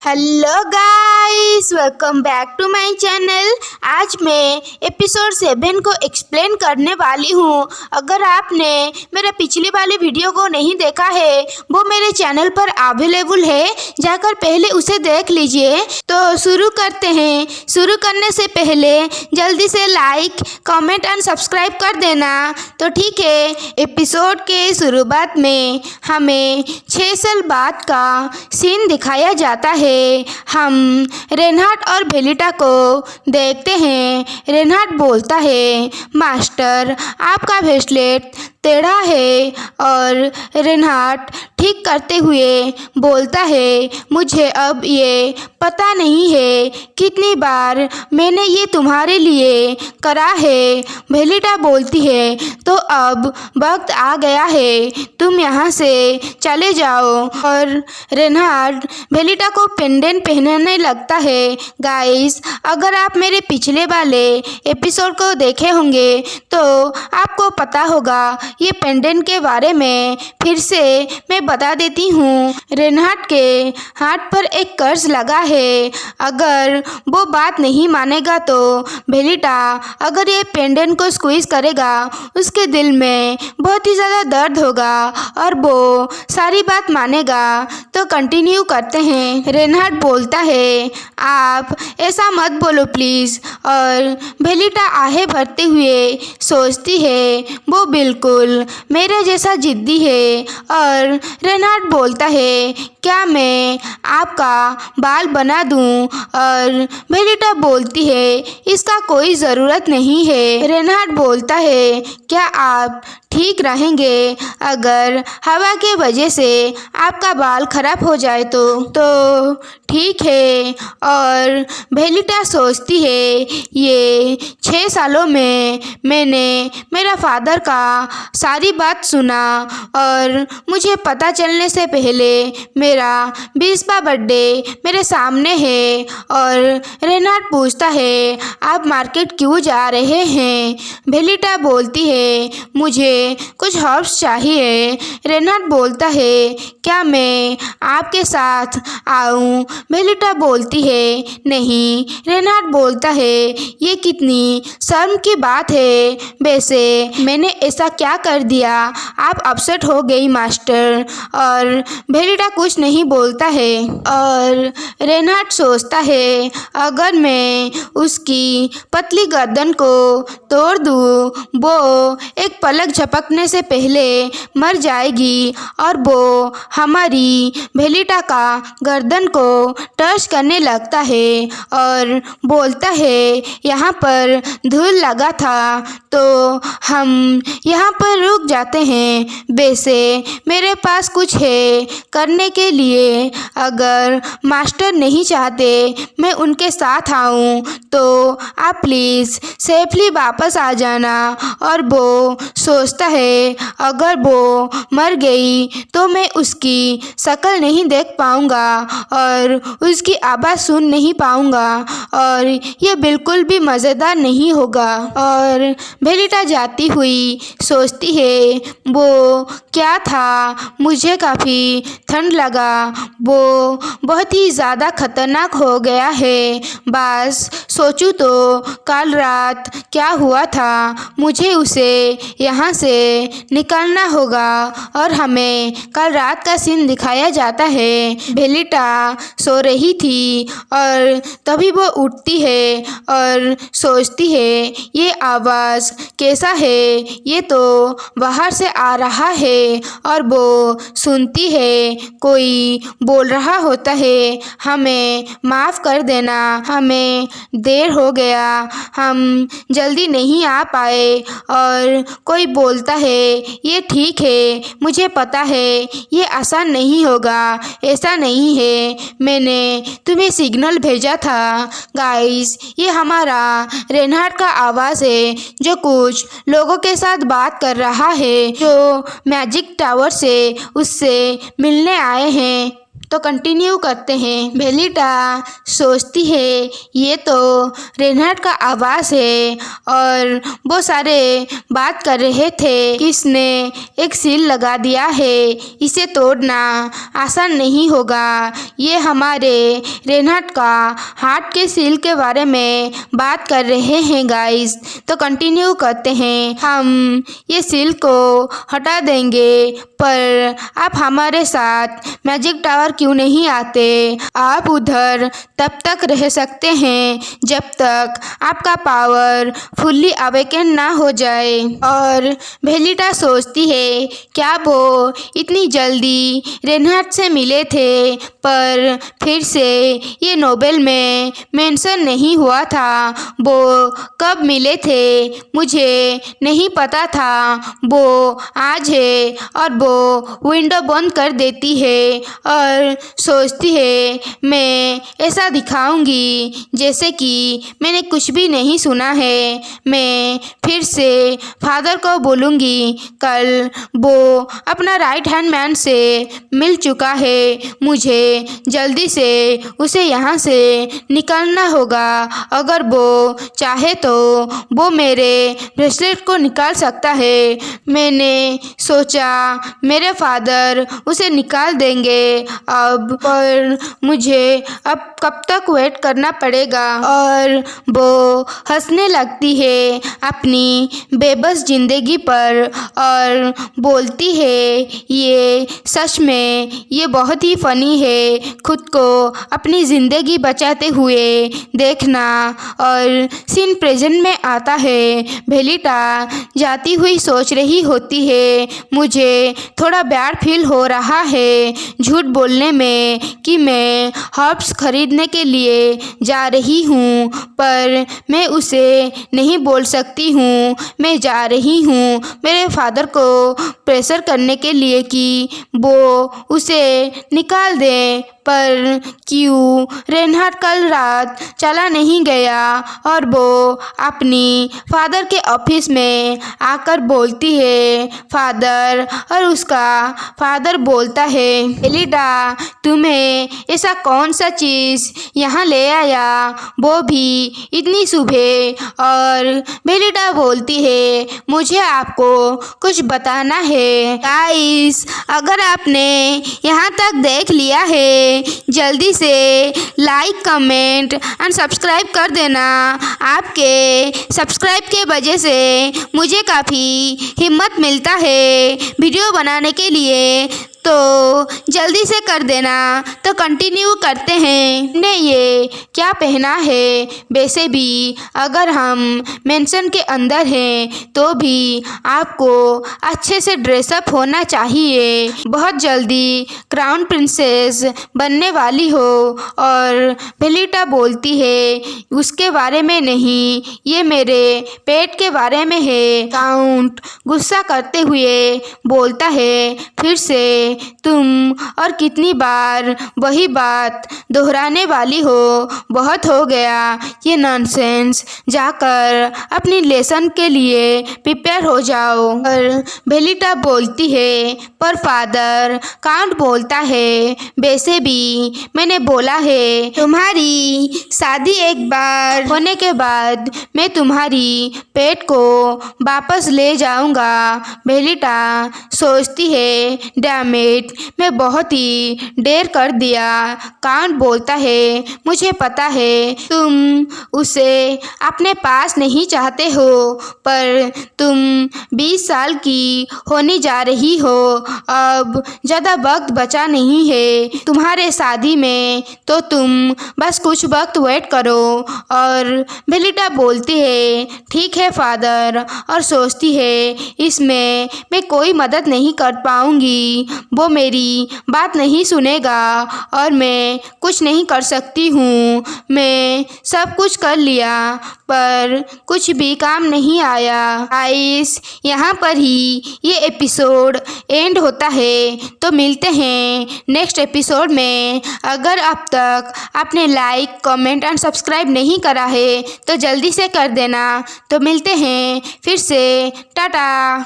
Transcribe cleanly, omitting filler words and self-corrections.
Hello guys, welcome back to my channel. आज मैं episode 7 को एक्सप्लेन करने वाली हूँ। अगर आपने मेरा पिछली वाली वीडियो को नहीं देखा है, वो मेरे चैनल पर अवेलेबल है, जाकर पहले उसे देख लीजिए। तो शुरू करते हैं। शुरू करने से पहले जल्दी से लाइक, कमेंट एंड सब्सक्राइब कर देना। तो ठीक है, एपिसोड के शुरुआत में हमें 6 साल बाद का सीन दिखाया जाता है। हम रेनहार्ड और बेलिटा को देखते हैं। रेनहार्ड बोलता है, मास्टर आपका ब्रेसलेट टेढ़ा है, और रेनहार्ड ठीक करते हुए बोलता है, मुझे अब ये पता नहीं है कितनी बार मैंने ये तुम्हारे लिए करा है। बेलिटा बोलती है, तो अब वक्त आ गया है, तुम यहाँ से चले जाओ। और रेनहार्ड बेलिटा को पेंडेंट पहनाने लगता है। गाइस, अगर आप मेरे पिछले वाले एपिसोड को देखे होंगे तो आपको पता होगा ये पेंडेंट के बारे में फिर से मैं बता देती हूँ। रेनहार्ड के हाथ पर एक कर्ज लगा है। अगर वो बात नहीं मानेगा तो बेलिटा अगर ये पेंडेंट को स्क्वीज करेगा, उसके दिल में बहुत ही ज़्यादा दर्द होगा और वो सारी बात मानेगा। तो कंटिन्यू करते हैं। रेनहार्ड बोलता है, आप ऐसा मत बोलो प्लीज़। और बेलिटा आहे भरते हुए सोचती है, वो बिल्कुल मेरे जैसा जिद्दी है। और रेनहार्ड बोलता है, क्या मैं आपका बाल बना दूं? और बेलिटा बोलती है, इसका कोई ज़रूरत नहीं है। रेनहार्ड बोलता है, क्या आप ठीक रहेंगे अगर हवा के वजह से आपका बाल खराब हो जाए तो ठीक है। और बेलिटा सोचती है, ये 6 सालों में मैंने मेरा फादर का सारी बात सुना, और मुझे पता चलने से पहले मेरा 20वां बर्थडे मेरे सामने है। और रेनहार्ड पूछता है, आप मार्केट क्यों जा रहे हैं? बेलिटा बोलती है, मुझे कुछ हर्ब्स चाहिए। रेनहार्ड बोलता है, क्या मैं आपके साथ आऊँ? बेलिटा बोलती है, नहीं। रेनहार्ड बोलता है, ये कितनी शर्म की बात है। वैसे मैंने ऐसा क्या कर दिया आप अपसेट हो गई मास्टर? और बेलिटा कुछ नहीं बोलता है। और रेनहार्ड सोचता है, अगर मैं उसकी पतली गर्दन को तोड़ दूँ, वो एक पलक झपकने से पहले मर जाएगी, और वो हमारी बेलिटा का गर्दन को टच करने लगता है। और बोलता है, यहाँ पर धूल लगा था तो हम यहाँ पर रुक जाते हैं। वैसे मेरे पास कुछ है करने के लिए। अगर मास्टर नहीं चाहते मैं उनके साथ आऊँ तो आप प्लीज़ सेफली वापस आ जाना। और वो सोचता है, अगर वो मर गई तो मैं उसकी शक्ल नहीं देख पाऊँगा और उसकी आवाज़ सुन नहीं पाऊँगा, और ये बिल्कुल भी मज़ेदार नहीं होगा। और बेलिटा जाती हुई सोचती है, वो क्या था? मुझे काफ़ी ठंड लगा। वो बहुत ही ज़्यादा खतरनाक हो गया है। बस सोचूं तो कल रात क्या हुआ था। मुझे उसे यहाँ से निकालना होगा। और हमें कल रात का सीन दिखाया जाता है। बेलिटा सो रही थी और तभी वो उठती है और सोचती है, ये आवाज़ कैसा है? ये तो बाहर से आ रहा है। और वो सुनती है, कोई बोल रहा होता है, हमें माफ़ कर देना, हमें देर हो गया, हम जल्दी नहीं आ पाए। और कोई बोलता है, ये ठीक है, मुझे पता है ये आसान नहीं होगा, ऐसा नहीं है, मैंने तुम्हें सिग्नल भेजा था। गाइस, ये हमारा रेनहार्ड का आवाज़ है जो कुछ लोगों के साथ बात कर रहा है जो मैजिक टावर से उससे मिलने आए हैं। तो कंटिन्यू करते हैं। बेलिटा सोचती है ये तो रेनहार्ड का आवाज़ है और वो सारे बात कर रहे थे कि इसने एक सील लगा दिया है, इसे तोड़ना आसान नहीं होगा। ये हमारे रेनहार्ड का हार्ट के सील के बारे में बात कर रहे हैं गाइस। तो कंटिन्यू करते हैं। हम ये सील को हटा देंगे पर आप हमारे साथ मैजिक टावर क्यों नहीं आते? आप उधर तब तक रह सकते हैं जब तक आपका पावर फुल्ली अवेकन ना हो जाए। और बेलिटा सोचती है क्या वो इतनी जल्दी रेनहार्ड से मिले थे, पर फिर से ये नोवेल में मेंशन नहीं हुआ था वो कब मिले थे। मुझे नहीं पता था वो आज है। और वो विंडो बंद कर देती है और सोचती है मैं ऐसा दिखाऊंगी जैसे कि मैंने कुछ भी नहीं सुना है। मैं फिर से फादर को बोलूँगी कल वो अपना राइट हैंड मैन से मिल चुका है, मुझे जल्दी से उसे यहाँ से निकालना होगा। अगर वो चाहे तो वो मेरे ब्रेसलेट को निकाल सकता है। मैंने सोचा मेरे फादर उसे निकाल देंगे अब, पर मुझे अब कब तक वेट करना पड़ेगा। और वो हंसने लगती है अपनी बेबस जिंदगी पर और बोलती है ये सच में ये बहुत ही फनी है, खुद को अपनी ज़िंदगी बचाते हुए देखना। और सीन प्रेजेंट में आता है। बेलिटा जाती हुई सोच रही होती है मुझे थोड़ा बैड फील हो रहा है झूठ बोलने में कि मैं हर्ब्स खरीदने के लिए जा रही हूँ, पर मैं उसे नहीं बोल सकती हूँ मैं जा रही हूँ मेरे फादर को प्रेशर करने के लिए कि वो उसे निकाल दें। पर क्यों रेनहार्ड कल रात चला नहीं गया? और वो अपनी फादर के ऑफिस में आकर बोलती है फादर, और उसका फादर बोलता है बेलिटा तुम्हें ऐसा कौन सा चीज़ यहाँ ले आया, वो भी इतनी सुबह? और बेलिटा बोलती है मुझे आपको कुछ बताना है। गाइस अगर आपने यहाँ तक देख लिया है जल्दी से लाइक कमेंट एंड सब्सक्राइब कर देना। आपके सब्सक्राइब के वजह से मुझे काफ़ी हिम्मत मिलता है वीडियो बनाने के लिए, तो जल्दी से कर देना। तो कंटिन्यू करते हैं। ने ये क्या पहना है? वैसे भी अगर हम मेंशन के अंदर हैं तो भी आपको अच्छे से ड्रेसअप होना चाहिए। बहुत जल्दी क्राउन प्रिंसेस बनने वाली हो। और बेलिटा बोलती है उसके बारे में नहीं, ये मेरे पेट के बारे में है। काउंट गुस्सा करते हुए बोलता है फिर से तुम और कितनी बार वही बात दोहराने वाली हो, बहुत हो गया ये नॉनसेंस। जाकर अपनी लेसन के लिए प्रिपेयर हो जाओ। और बेलिटा बोलती है पर फादर। काउंट बोलता है वैसे भी मैंने बोला है तुम्हारी शादी एक बार होने के बाद मैं तुम्हारी पेट को वापस ले जाऊंगा। बेलिटा सोचती है डैम इट, मैं बहुत ही देर कर दिया। काउंट बोलता है मुझे पता है तुम उसे अपने पास नहीं चाहते हो, पर तुम 20 साल की होने जा रही हो, अब ज़्यादा वक्त बचा नहीं है तुम्हारे शादी में, तो तुम बस कुछ वक्त वेट करो। और बेलिटा बोलती है ठीक है फादर, और सोचती है इसमें मैं कोई मदद नहीं कर पाऊँगी, वो मेरी बात नहीं सुनेगा और मैं कुछ नहीं कर सकती हूँ। मैं सब कुछ कर लिया पर कुछ भी काम नहीं आया। गाइस यहाँ पर ही ये एपिसोड एंड होता है। तो मिलते हैं नेक्स्ट एपिसोड में। अगर अब तक आपने लाइक कमेंट एंड सब्सक्राइब नहीं करा है तो जल्दी से कर देना। तो मिलते हैं फिर से, टाटा।